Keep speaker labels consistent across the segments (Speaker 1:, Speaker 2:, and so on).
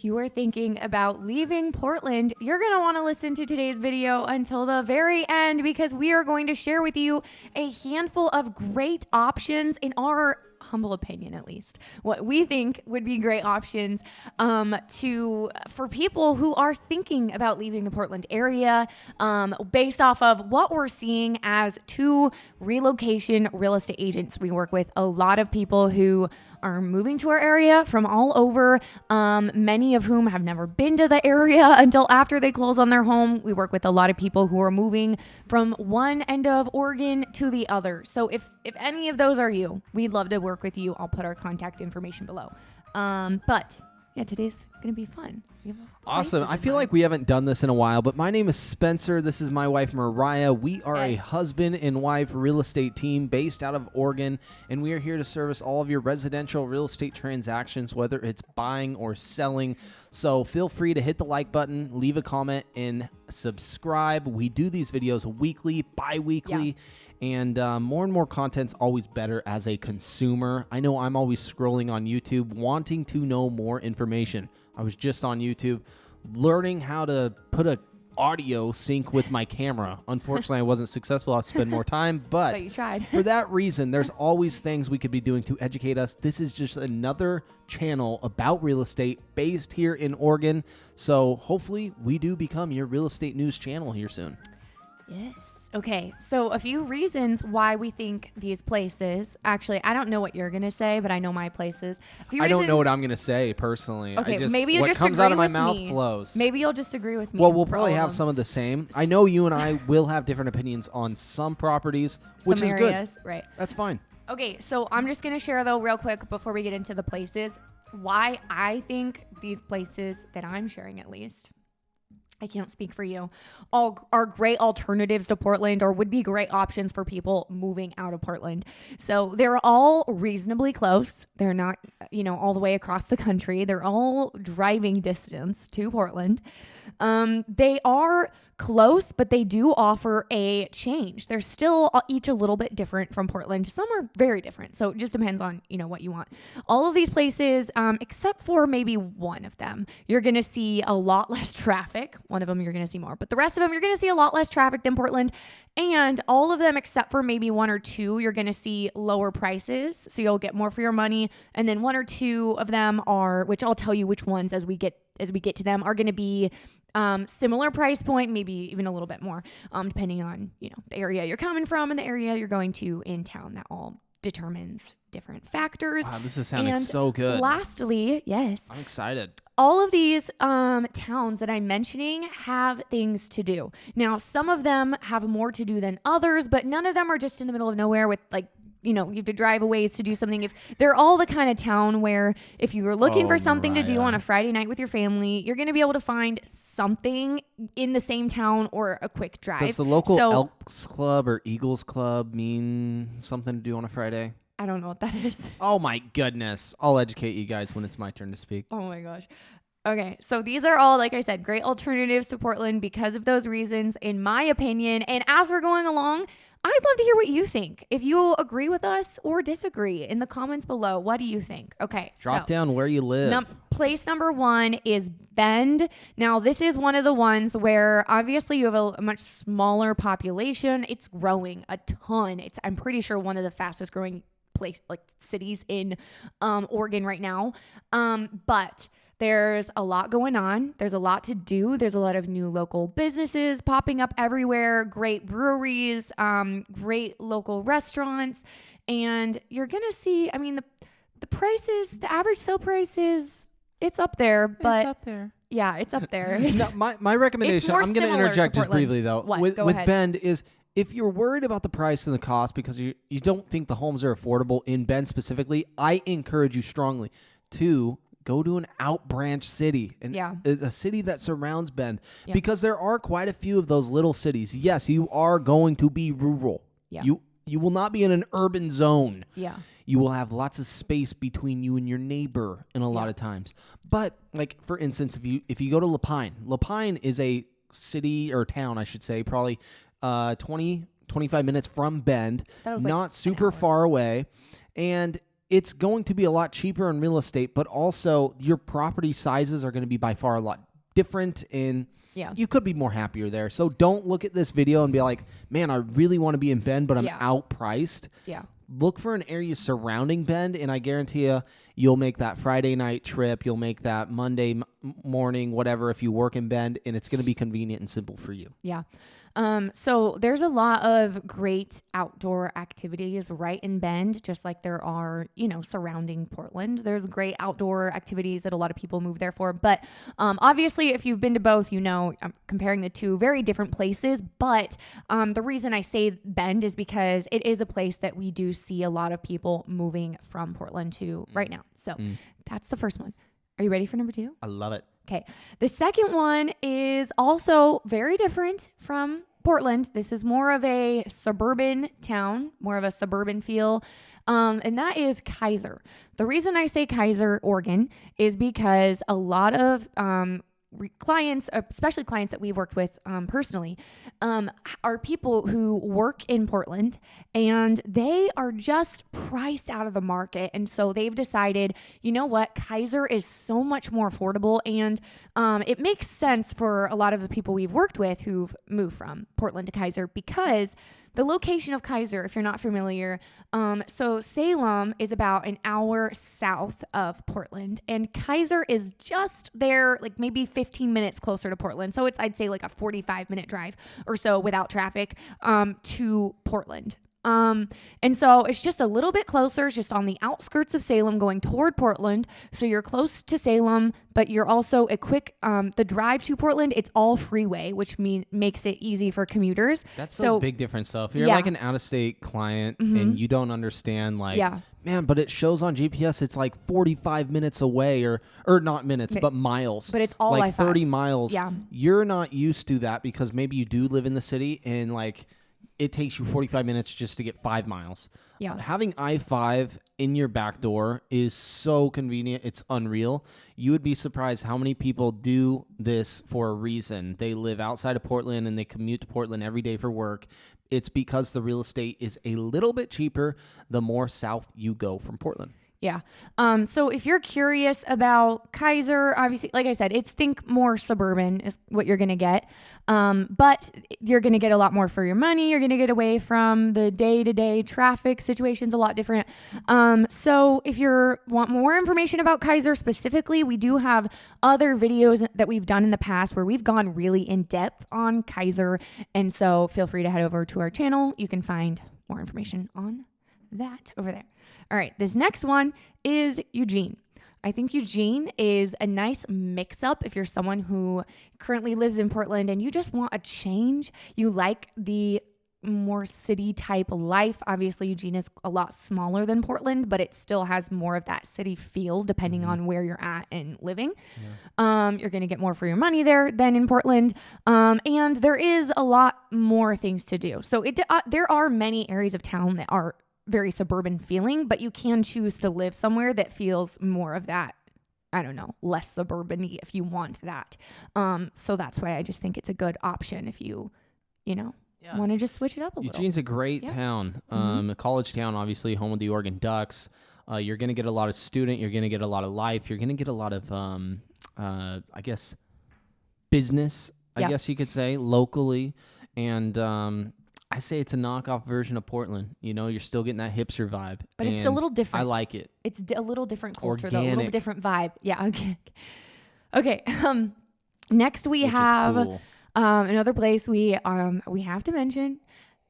Speaker 1: if you are thinking about leaving Portland, you're going to want to listen to today's video until the very end because we are going to share with you a handful of great options, in our humble opinion at least, what we think would be great options for people who are thinking about leaving the Portland area, based off of what we're seeing as two relocation real estate agents. We work with a lot of people who are moving to our area from all over, many of whom have never been to the area until after they close on their home. We work with a lot of people who are moving from one end of Oregon to the other. So if any of those are you, we'd love to work with you. I'll put our contact information below. But yeah, today's going to be fun.
Speaker 2: Awesome. I feel like we haven't done this in a while, but my name is Spencer. This is my wife, Mariah. We are a husband and wife real estate team based out of Oregon, and we are here to service all of your residential real estate transactions, whether it's buying or selling. So feel free to hit the like button, leave a comment, and subscribe. We do these videos weekly, bi-weekly. And more and more content's always better as a consumer. I know I'm always scrolling on YouTube wanting to know more information. I was just on YouTube learning how to put a audio sync with my camera. Unfortunately, I wasn't successful. I'll spend more time, but
Speaker 1: you tried.
Speaker 2: For that reason, there's always things we could be doing to educate us. This is just another channel about real estate based here in Oregon. So hopefully we do become your real estate news channel here soon.
Speaker 1: Yes. Okay, so a few reasons why we think these places, actually, I don't know what you're going to say, but I know my places.
Speaker 2: I don't know what I'm going to say personally.
Speaker 1: Okay, maybe you'll
Speaker 2: what
Speaker 1: just
Speaker 2: comes
Speaker 1: agree
Speaker 2: out of my
Speaker 1: with
Speaker 2: mouth
Speaker 1: me.
Speaker 2: flows.
Speaker 1: Maybe you'll just agree with me.
Speaker 2: Well, we'll probably have some of the same. I know you and I will have different opinions on some properties, which is good.
Speaker 1: Right.
Speaker 2: That's fine.
Speaker 1: Okay, so I'm just going to share, though, real quick before we get into the places, why I think these places that I'm sharing, at least, I can't speak for you, all are great alternatives to Portland or would be great options for people moving out of Portland. So they're all reasonably close. They're not, all the way across the country. They're all driving distance to Portland. They are close, but they do offer a change. They're still each a little bit different from Portland. Some are very different. So it just depends on, what you want. All of these places, except for maybe one of them, you're going to see a lot less traffic. One of them you're going to see more, but the rest of them, you're going to see a lot less traffic than Portland. And all of them, except for maybe one or two, you're going to see lower prices. So you'll get more for your money. And then one or two of them are, which I'll tell you which ones as we get to them, are going to be similar price point, maybe even a little bit more, depending on, the area you're coming from and the area you're going to in town. That all determines different factors.
Speaker 2: Wow, this is sounding so good.
Speaker 1: Lastly, yes.
Speaker 2: I'm excited.
Speaker 1: All of these towns that I'm mentioning have things to do. Now, some of them have more to do than others, but none of them are just in the middle of nowhere with you have to drive a ways to do something. If they're all the kind of town where if you were looking for something to do on a Friday night with your family, you're going to be able to find something in the same town or a quick drive.
Speaker 2: Does the local Elks Club or Eagles Club mean something to do on a Friday?
Speaker 1: I don't know what that is.
Speaker 2: Oh my goodness. I'll educate you guys when it's my turn to speak.
Speaker 1: Oh my gosh. Okay, so these are all, like I said, great alternatives to Portland because of those reasons, in my opinion. And as we're going along, I'd love to hear what you think. If you agree with us or disagree in the comments below, what do you think? Okay,
Speaker 2: Drop down where you live.
Speaker 1: Place number one is Bend. Now, this is one of the ones where obviously you have a much smaller population. It's growing a ton. I'm pretty sure one of the fastest growing cities in Oregon right now. But there's a lot going on. There's a lot to do. There's a lot of new local businesses popping up everywhere, great breweries, great local restaurants. And you're going to see, the prices, the average sale prices, it's up there. But
Speaker 2: it's up there.
Speaker 1: Yeah, it's up there.
Speaker 2: No, my recommendation, I'm going to interject just briefly though, with Bend is, if you're worried about the price and the cost because you don't think the homes are affordable in Bend specifically, I encourage you strongly to go to an out-branch city, a city that surrounds Bend, because there are quite a few of those little cities. Yes, you are going to be rural.
Speaker 1: Yeah.
Speaker 2: You will not be in an urban zone.
Speaker 1: Yeah.
Speaker 2: You will have lots of space between you and your neighbor in a lot of times. But, for instance, if you go to Lapine is a city or town, I should say, probably 20, 25 minutes from Bend, not super far away, and it's going to be a lot cheaper in real estate, but also your property sizes are going to be by far a lot different, and you could be more happier there. So don't look at this video and be like, man, I really want to be in Bend, but I'm outpriced.
Speaker 1: Yeah.
Speaker 2: Look for an area surrounding Bend, and I guarantee you'll make that Friday night trip. You'll make that Monday morning, whatever, if you work in Bend, and it's going to be convenient and simple for you.
Speaker 1: Yeah. So there's a lot of great outdoor activities right in Bend, just like there are, surrounding Portland. There's great outdoor activities that a lot of people move there for. But obviously, if you've been to both, I'm comparing the two very different places. But the reason I say Bend is because it is a place that we do see a lot of people moving from Portland to right now. So that's the first one. Are you ready for number 2?
Speaker 2: I love it.
Speaker 1: Okay. The second one is also very different from Portland. This is more of a suburban town, more of a suburban feel. And that is Keizer. The reason I say Keizer, Oregon, is because a lot of clients, especially clients that we've worked with personally, are people who work in Portland, and they are just priced out of the market. And so they've decided, you know what, Keizer is so much more affordable, and it makes sense for a lot of the people we've worked with who've moved from Portland to Keizer, because the location of Keizer, if you're not familiar, so Salem is about an hour south of Portland, and Keizer is just there, like maybe 15 minutes closer to Portland. So it's, I'd say, like a 45-minute drive or so without traffic to Portland. And so it's just a little bit closer. It's just on the outskirts of Salem going toward Portland. So you're close to Salem, but you're also a quick, the drive to Portland, it's all freeway, which makes it easy for commuters.
Speaker 2: That's a big difference though. If you're like an out-of-state client and you don't understand, like, man, but it shows on GPS it's like 45 minutes away, or not minutes, but miles.
Speaker 1: But it's all
Speaker 2: like
Speaker 1: I-5.
Speaker 2: 30 miles.
Speaker 1: Yeah.
Speaker 2: You're not used to that because maybe you do live in the city and like it takes you 45 minutes just to get 5 miles.
Speaker 1: Yeah.
Speaker 2: Having I-5 in your back door is so convenient. It's unreal. You would be surprised how many people do this for a reason. They live outside of Portland and they commute to Portland every day for work. It's because the real estate is a little bit cheaper the more south you go from Portland.
Speaker 1: Yeah. So if you're curious about Keizer, obviously, like I said, think more suburban is what you're going to get. But you're going to get a lot more for your money. You're going to get away from the day-to-day traffic situations, a lot different. So if you want more information about Keizer specifically, we do have other videos that we've done in the past where we've gone really in depth on Keizer. And so feel free to head over to our channel. You can find more information on that over there. All right, this next one is Eugene. I think Eugene is a nice mix-up if you're someone who currently lives in Portland and you just want a change. You like the more city-type life. Obviously, Eugene is a lot smaller than Portland, but it still has more of that city feel depending on where you're at and living. Yeah. You're going to get more for your money there than in Portland. And there is a lot more things to do. So there are many areas of town that are very suburban feeling, but you can choose to live somewhere that feels more of that, I don't know, less suburban-y if you want that. So that's why I just think it's a good option if you want to just switch it up a little.
Speaker 2: Eugene's a great town, a college town, obviously home of the Oregon Ducks. You're going to get a lot of student, you're going to get a lot of life, you're going to get a lot of, I guess, business, I guess you could say, locally. And I say it's a knockoff version of Portland. You're still getting that hipster vibe.
Speaker 1: But it's a little different.
Speaker 2: I like it.
Speaker 1: It's a little different culture,
Speaker 2: Organic.
Speaker 1: though. A little different vibe. Yeah, okay. Okay. Next we have
Speaker 2: cool.
Speaker 1: Another place we have to mention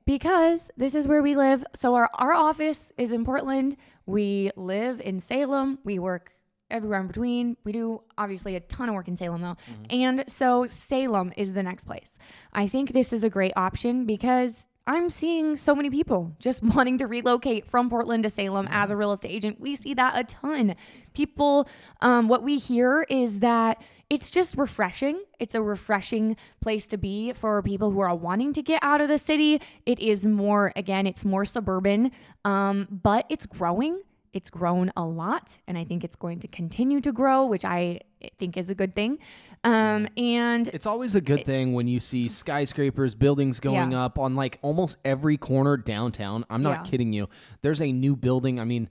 Speaker 1: because this is where we live. So our office is in Portland. We live in Salem. We work everywhere in between. We do obviously a ton of work in Salem though. And so Salem is the next place. I think this is a great option because I'm seeing so many people just wanting to relocate from Portland to Salem as a real estate agent. We see that a ton. People, what we hear is that it's just refreshing. It's a refreshing place to be for people who are wanting to get out of the city. It is more, again, it's more suburban, but it's growing. It's grown a lot, and I think it's going to continue to grow, which I think is a good thing. And
Speaker 2: it's always a good thing when you see skyscrapers, buildings going up on like almost every corner downtown. I'm not kidding you. There's a new building. I mean,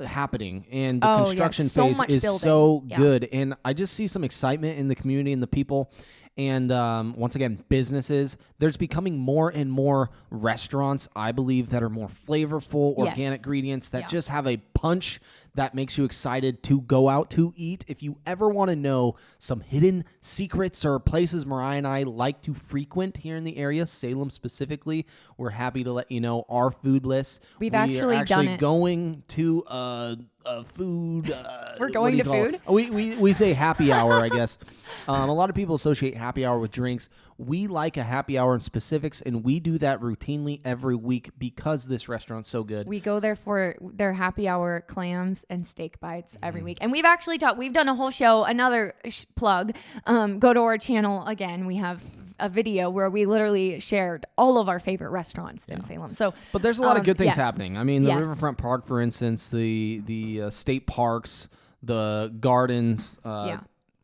Speaker 2: happening, and the
Speaker 1: Oh, yeah,
Speaker 2: construction
Speaker 1: so
Speaker 2: phase
Speaker 1: much
Speaker 2: is
Speaker 1: building.
Speaker 2: so
Speaker 1: Yeah.
Speaker 2: good. And I just see some excitement in the community and the people. And once again, businesses. There's becoming more and more restaurants, I believe, that are more flavorful,
Speaker 1: Yes.
Speaker 2: organic ingredients that
Speaker 1: Yeah.
Speaker 2: just have a punch that makes you excited to go out to eat. If you ever want to know some hidden secrets or places Mariah and I like to frequent here in the area, Salem specifically, we're happy to let you know our food list.
Speaker 1: We've
Speaker 2: We
Speaker 1: actually
Speaker 2: are
Speaker 1: done it.
Speaker 2: going to food.
Speaker 1: We're going to food?
Speaker 2: We say happy hour, I guess. A lot of people associate happy hour with drinks. We like a happy hour in specifics, and we do that routinely every week because this restaurant's so good.
Speaker 1: We go there for their happy hour clams and steak bites every week. And we've actually we've done a whole show, another plug. Go to our channel again. We have a video where we literally shared all of our favorite restaurants in Salem. So,
Speaker 2: But there's a lot of good things
Speaker 1: yes.
Speaker 2: happening. I mean, the
Speaker 1: Yes.
Speaker 2: Riverfront Park, for instance, the state parks, the gardens,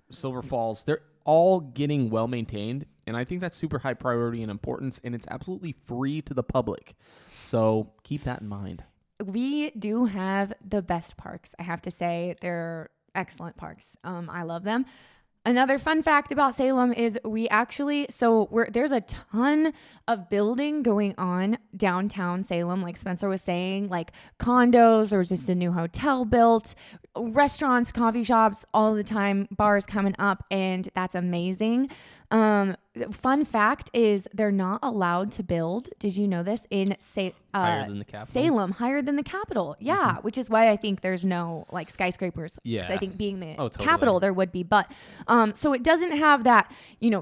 Speaker 2: Silver Falls, they're all getting well maintained. And I think that's super high priority and importance, and it's absolutely free to the public. So keep that in mind.
Speaker 1: We do have the best parks, I have to say. They're excellent parks. I love them. Another fun fact about Salem is there's a ton of building going on downtown Salem, like Spencer was saying, like condos, there was just a new hotel built, restaurants, coffee shops, all the time, bars coming up, and that's amazing. Fun fact is they're not allowed to build. Did you know this?
Speaker 2: Higher than the capital?
Speaker 1: Salem, higher than the capital. Yeah, which is why I think there's no like skyscrapers.
Speaker 2: Yeah.
Speaker 1: 'Cause I think being the
Speaker 2: Totally.
Speaker 1: capital there would be, but so it doesn't have that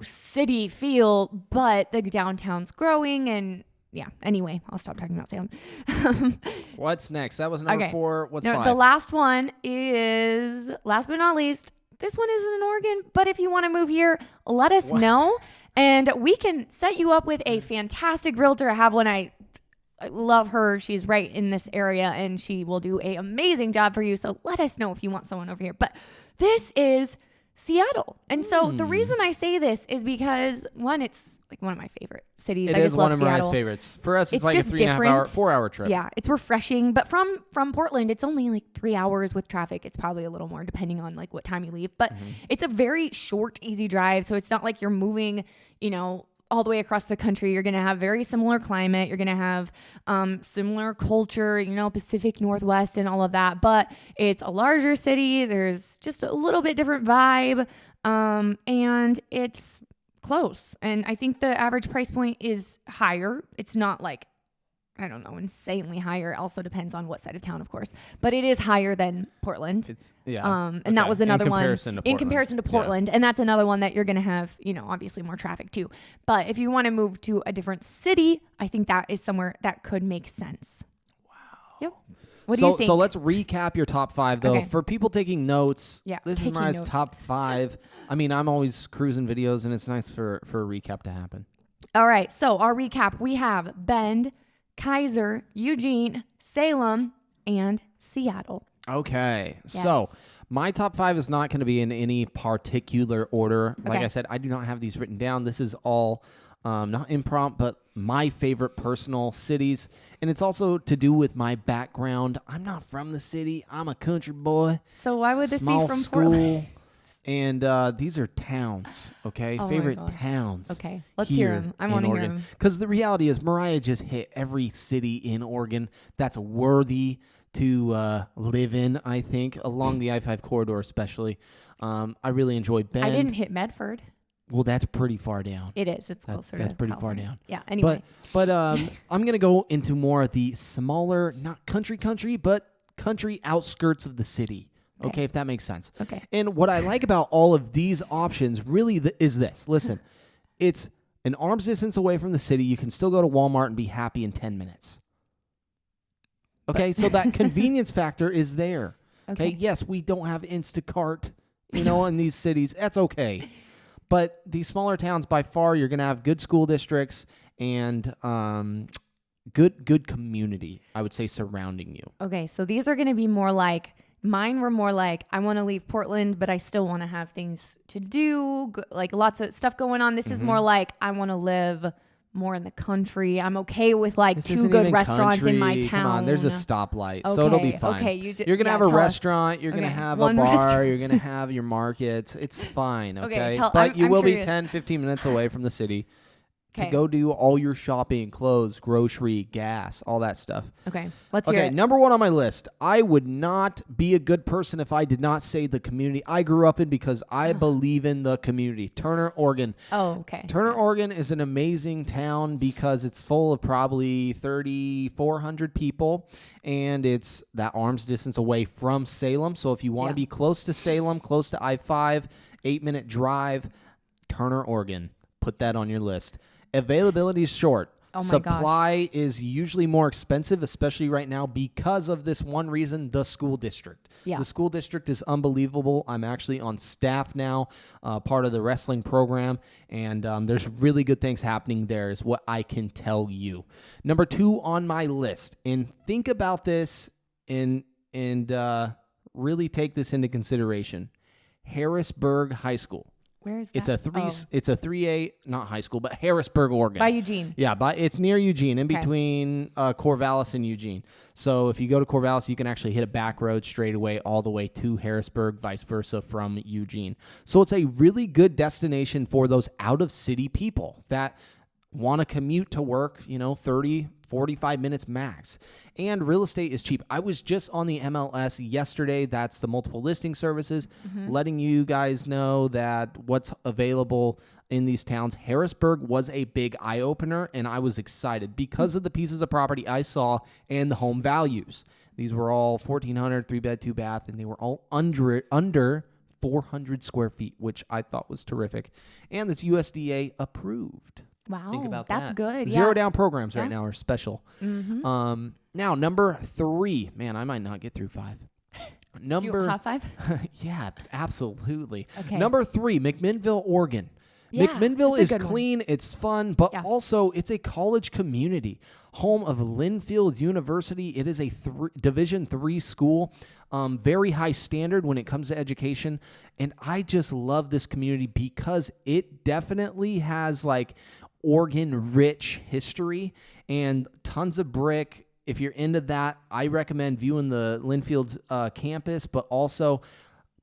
Speaker 1: city feel, but the downtown's growing and. Yeah. Anyway, I'll stop talking about Salem.
Speaker 2: What's next? That was number 4. What's 5?
Speaker 1: The last one is, last but not least, this one isn't in Oregon, but if you want to move here, let us know. And we can set you up with a fantastic realtor. I have one. I love her. She's right in this area, and she will do an amazing job for you. So let us know if you want someone over here. But this is Seattle. And so the reason I say this is because, one, it's like one of my favorite cities.
Speaker 2: It
Speaker 1: I
Speaker 2: is
Speaker 1: just
Speaker 2: one
Speaker 1: love
Speaker 2: of Mariah's
Speaker 1: Seattle.
Speaker 2: favorites. For us, it's
Speaker 1: It's
Speaker 2: like a
Speaker 1: just
Speaker 2: 3.5 hour, 4-hour trip.
Speaker 1: Yeah, it's refreshing. But from Portland, it's only like 3 hours with traffic. It's probably a little more depending on like what time you leave. But it's a very short, easy drive. So it's not like you're moving, all the way across the country. You're going to have very similar climate. You're going to have similar culture, Pacific Northwest and all of that. But it's a larger city. There's just a little bit different vibe. And it's close. And I think the average price point is higher. It's not like, I don't know, insanely higher. It also depends on what side of town, of course. But it is higher than Portland. And that was another one. In comparison to Portland. And that's another one that you're going to have, obviously more traffic too. But if you want to move to a different city, I think that is somewhere that could make sense. Wow. Yep. What do you think?
Speaker 2: So let's recap your top 5, though.
Speaker 1: Okay.
Speaker 2: For people taking notes, this is
Speaker 1: taking
Speaker 2: Mariah's
Speaker 1: notes.
Speaker 2: top 5. I mean, I'm always cruising videos, and it's nice for a recap to happen.
Speaker 1: All right. So our recap, we have Bend, Keizer, Eugene, Salem, and Seattle.
Speaker 2: Okay.
Speaker 1: Yes.
Speaker 2: So my top 5 is not going to be in any particular order. Like
Speaker 1: Okay.
Speaker 2: I said, I do not have these written down. This is all not impromptu, but my favorite personal cities. And it's also to do with my background. I'm not from the city. I'm a country boy.
Speaker 1: So why would this
Speaker 2: Small
Speaker 1: be from
Speaker 2: school.
Speaker 1: Portland?
Speaker 2: And these are towns, okay?
Speaker 1: Oh my
Speaker 2: Favorite
Speaker 1: gosh.
Speaker 2: towns.
Speaker 1: Okay, let's hear them. I want to hear them.
Speaker 2: Because the reality is Mariah just hit every city in Oregon that's worthy to live in, I think, along the I-5 corridor especially. I really enjoy Bend.
Speaker 1: I didn't hit Medford.
Speaker 2: Well, that's pretty far down.
Speaker 1: It is. It's closer
Speaker 2: That's
Speaker 1: to
Speaker 2: pretty
Speaker 1: California.
Speaker 2: far down.
Speaker 1: Yeah, anyway.
Speaker 2: But I'm going to go into more of the smaller, not country, but country outskirts of the city. Okay, if that makes sense.
Speaker 1: Okay.
Speaker 2: And what I like about all of these options really is this. Listen, it's an arm's distance away from the city. You can still go to Walmart and be happy in 10 minutes. Okay, so that convenience factor is there. Okay, yes, we don't have Instacart, in these cities. That's okay. But these smaller towns, by far, you're going to have good school districts and good community, I would say, surrounding you.
Speaker 1: Okay, so these are going to be more like, mine were more like, I want to leave Portland, but I still want to have things to do, like lots of stuff going on. This is more like, I want to live more in the country. I'm okay with like
Speaker 2: This
Speaker 1: 2
Speaker 2: isn't
Speaker 1: good
Speaker 2: even
Speaker 1: restaurants
Speaker 2: country.
Speaker 1: in my town.
Speaker 2: Come on, there's a stoplight, so it'll be fine.
Speaker 1: Okay,
Speaker 2: you're gonna have a restaurant. You're gonna have a bar. You're gonna have your markets. It's fine. Okay, but you will be 10, 15 minutes away from the city. To go do all your shopping, clothes, grocery, gas, all that stuff.
Speaker 1: Okay, let's hear it.
Speaker 2: Number 1 on my list. I would not be a good person if I did not say the community I grew up in because I believe in the community. Turner, Oregon.
Speaker 1: Oh, okay.
Speaker 2: Turner, Oregon is an amazing town because it's full of probably 3,400 people, and it's that arm's distance away from Salem. So if you want to be close to Salem, close to I-5, 8-minute drive, Turner, Oregon. Put that on your list. Availability is short. Supply is usually more expensive, especially right now because of this one reason, the school district.
Speaker 1: Yeah.
Speaker 2: The school district is unbelievable. I'm actually on staff now, part of the wrestling program, and there's really good things happening there is what I can tell you. Number 2 on my list, and think about this and really take this into consideration, Harrisburg High School.
Speaker 1: Where is that?
Speaker 2: It's a 3A, not high school, but Harrisburg, Oregon.
Speaker 1: By Eugene.
Speaker 2: Yeah, it's near Eugene, in between Corvallis and Eugene. So if you go to Corvallis, you can actually hit a back road straight away all the way to Harrisburg, vice versa from Eugene. So it's a really good destination for those out-of-city people that want to commute to work, 30, 45 minutes max. And real estate is cheap. I was just on the MLS yesterday. That's the multiple listing services, letting you guys know that what's available in these towns. Harrisburg was a big eye-opener, and I was excited because of the pieces of property I saw and the home values. These were all 1,400, 3-bed, 2-bath, and they were all under 400 square feet, which I thought was terrific. And it's USDA approved.
Speaker 1: Wow,
Speaker 2: think about
Speaker 1: that's
Speaker 2: that.
Speaker 1: good.
Speaker 2: Zero down programs right now are special. Now, number 3. Man, I might not get through 5.
Speaker 1: Do you high five?
Speaker 2: Yeah, absolutely.
Speaker 1: Okay.
Speaker 2: Number 3, McMinnville, Oregon.
Speaker 1: Yeah,
Speaker 2: McMinnville is
Speaker 1: that's a good
Speaker 2: clean, it's fun, but also it's a college community. Home of Linfield University. It is a Division III school. Very high standard when it comes to education. And I just love this community because it definitely has like Oregon-rich history and tons of brick. If you're into that, I recommend viewing the Linfield's campus, but also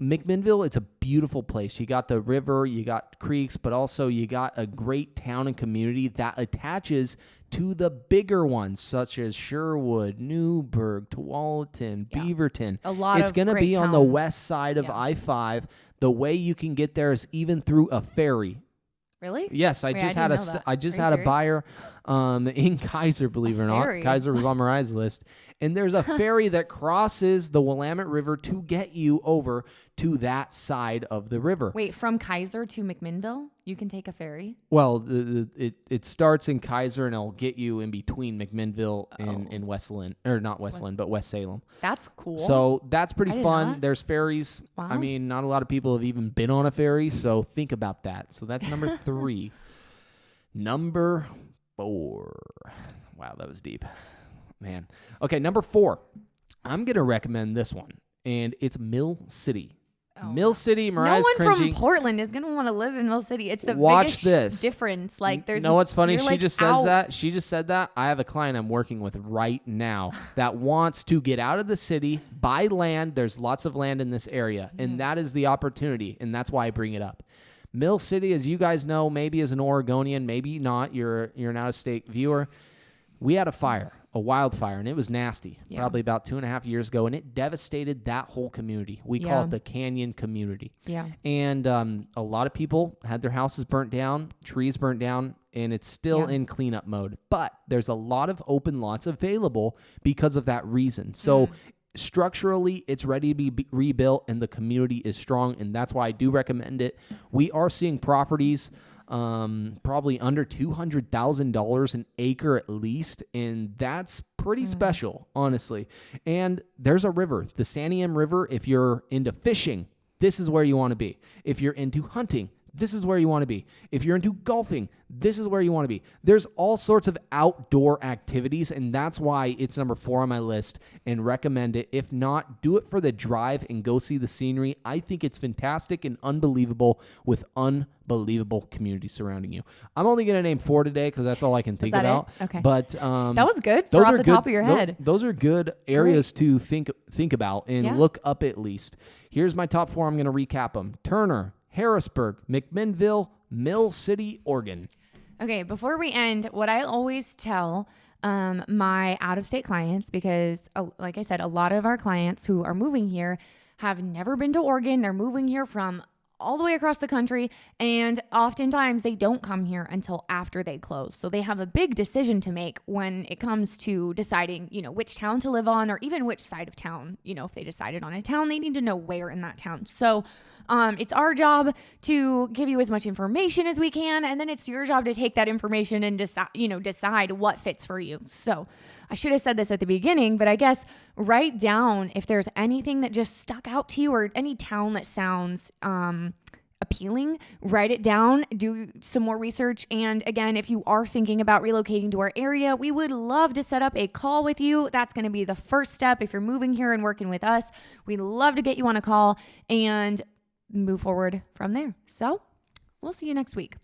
Speaker 2: McMinnville, it's a beautiful place. You got the river, you got creeks, but also you got a great town and community that attaches to the bigger ones, such as Sherwood, Newburgh, Tualatin, Beaverton. It's going to be on the west side of I-5. The way you can get there is even through a ferry.
Speaker 1: Really?
Speaker 2: Yes, I just had a buyer in Keizer, believe it or not. Keizer was on Mariah's list. And there's a ferry that crosses the Willamette River to get you over to that side of the river.
Speaker 1: Wait, from Keizer to McMinnville, you can take a ferry?
Speaker 2: Well, it starts in Keizer and it'll get you in between McMinnville and Westland, or not Westland, but West Salem.
Speaker 1: That's cool.
Speaker 2: So that's pretty fun.
Speaker 1: Not.
Speaker 2: There's ferries.
Speaker 1: Wow.
Speaker 2: I mean, not a lot of people have even been on a ferry, so think about that. So that's number 3. Number 4. Wow, that was deep. Man. Okay, number 4. I'm going to recommend this one, and it's Mill City. Mill City, Mariah's
Speaker 1: cringing. No one
Speaker 2: cringing.
Speaker 1: from Portland is going to want to live in Mill City. It's the
Speaker 2: biggest
Speaker 1: this. Difference. Like, there's.
Speaker 2: You know what's funny? She
Speaker 1: like
Speaker 2: just says that. She just said that. I have a client I'm working with right now that wants to get out of the city, buy land. There's lots of land in this area, and that is the opportunity, and that's why I bring it up. Mill City, as you guys know, maybe as an Oregonian, maybe not. You're an out-of-state viewer. We had a wildfire, and it was nasty, probably about 2.5 years ago, and it devastated that whole community. We call it the Canyon community.
Speaker 1: Yeah.
Speaker 2: And a lot of people had their houses burnt down, trees burnt down, and it's still in cleanup mode. But there's a lot of open lots available because of that reason. So structurally, it's ready to be rebuilt, and the community is strong, and that's why I do recommend it. We are seeing properties probably under $200,000 an acre at least, and that's pretty special, honestly. And there's a river, the Santiam River. If you're into fishing, this is where you want to be. If you're into hunting, this is where you want to be. If you're into golfing, this is where you want to be. There's all sorts of outdoor activities, and that's why it's number 4 on my list and recommend it. If not, do it for the drive and go see the scenery. I think it's fantastic and unbelievable with unbelievable community surrounding you. I'm only going to name 4 today because that's all I can think about.
Speaker 1: Okay.
Speaker 2: But
Speaker 1: that was good. Those off the top of your head.
Speaker 2: Those are good areas to think about and look up at least. Here's my top 4. I'm going to recap them. Turner, Harrisburg, McMinnville, Mill City, Oregon.
Speaker 1: Okay, before we end, what I always tell my out-of-state clients, because like I said, a lot of our clients who are moving here have never been to Oregon. They're moving here from all the way across the country, and oftentimes they don't come here until after they close. So they have a big decision to make when it comes to deciding, which town to live on, or even which side of town. If they decided on a town, they need to know where in that town. So it's our job to give you as much information as we can, and then it's your job to take that information and decide what fits for you. So I should have said this at the beginning, but I guess write down if there's anything that just stuck out to you or any town that sounds appealing. Write it down, do some more research. And again, if you are thinking about relocating to our area, we would love to set up a call with you. That's going to be the first step. If you're moving here and working with us, we'd love to get you on a call and move forward from there. So we'll see you next week.